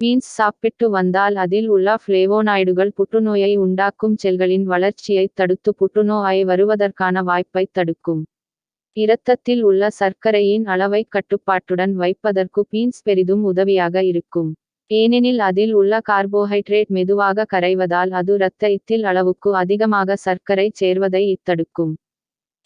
Beans சாப்பிட்டு வந்தால் அதில் உள்ள ஃப்ளேவோனாய்டுகள் புற்றுநோயை உண்டாக்கும் செல்களின் வளர்ச்சியை தடுத்து புற்றுநோய் வருவதற்கான வாய்ப்பை தடுக்கும். இரத்தத்தில் உள்ள சர்க்கரையின் அளவை கட்டுப்பாட்டுடன் வைப்பதற்கு பீன்ஸ் பெரிதும் உதவியாக இருக்கும். ஏனெனில் அதில் உள்ள கார்போஹைட்ரேட் மெதுவாக கரைவதால் அது இரத்தத்தில் அளவுக்கு அதிகமாக சர்க்கரை சேர்வதை தடுக்கும்.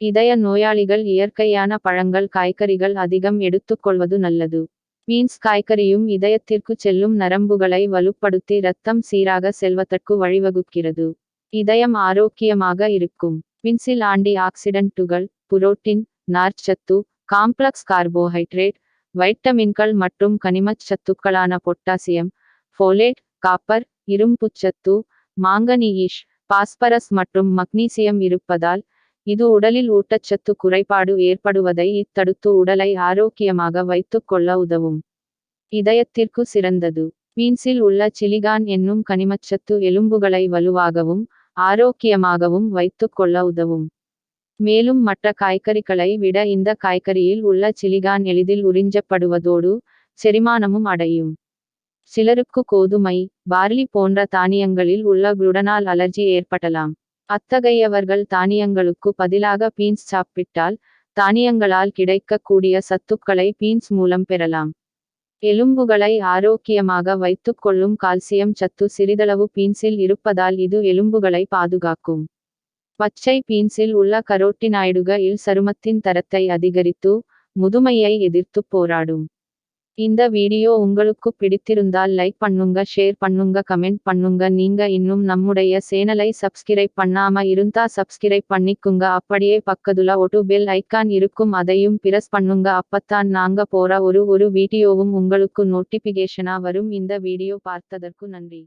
இதய நோயாளிகள் இயற்கையான பழங்கள் காய்கறிகள் அதிகம் எடுத்துக்கொள்வது நல்லது. பீன்ஸ் காய்கறியும் இதயத்திற்கு செல்லும் நரம்புகளை வலுப்படுத்தி இரத்தம் சீராக செல்வதற்கு வழிவகுக்கிறது. இதயம் ஆரோக்கியமாக இருக்கும். பீன்ஸில் ஆன்டி ஆக்சிடென்ட்டுகள், புரோட்டீன், நார்ச்சத்து, காம்ப்ளக்ஸ் கார்போஹைட்ரேட், வைட்டமின்கள் மற்றும் கனிமச் சத்துக்களான பொட்டாசியம், ஃபோலேட், காப்பர், இரும்புச்சத்து, மாங்கனீஸ், பாஸ்பரஸ் மற்றும் மக்னீசியம் இருப்பதால் இது உடலில் ஊட்டச்சத்து குறைபாடு ஏற்படுவதை தடுத்து உடலை ஆரோக்கியமாக வைத்துக் கொள்ள உதவும். இதயத்திற்கு சிறந்தது. பீன்ஸில் உள்ள சிலிகான் என்னும் கனிமச்சத்து எலும்புகளை வலுவாகவும் ஆரோக்கியமாகவும் வைத்துக் கொள்ள உதவும். மேலும் மற்ற காய்கறிகளை விட இந்த காய்கறியில் உள்ள சிலிகான் எளிதில் உறிஞ்சப்படுவதோடு செரிமானமும் அடையும். சிலருக்கு கோதுமை, பார்லி போன்ற தானியங்களில் உள்ள குளுட்டனால் அலர்ஜி ஏற்படலாம். அத்தகையவர்கள் தானியங்களுக்கு பதிலாக பீன்ஸ் சாப்பிட்டால் தானியங்களால் கிடைக்கக்கூடிய சத்துக்களை பீன்ஸ் மூலம் பெறலாம். எலும்புகளை ஆரோக்கியமாக வைத்துக் கொள்ளும் கால்சியம் சத்து சிறிதளவு பீன்ஸில் இருப்பதால் இது எலும்புகளை பாதுகாக்கும். பச்சை பீன்ஸில் உள்ள கரோட்டினாய்டுகள் சருமத்தின் தரத்தை அதிகரித்து முதுமையை எதிர்த்து போராடும். இந்த வீடியோ உங்களுக்கு பிடித்திருந்தால் லைக் பண்ணுங்க, ஷேர் பண்ணுங்க, கமெண்ட் பண்ணுங்க. நீங்க இன்னும் நம்முடைய சேனலை சப்ஸ்கிரைப் பண்ணாம இருந்தா சப்ஸ்கிரைப் பண்ணிக்குங்க. அப்படியே பக்கத்துல ஒரு பெல் ஐக்கான் இருக்கும், அதையும் பிரஸ் பண்ணுங்க. அப்பத்தான் நாங்க போற ஒரு வீடியோவும் உங்களுக்கு நோட்டிபிகேஷனா வரும். இந்த வீடியோ பார்த்ததற்கு நன்றி.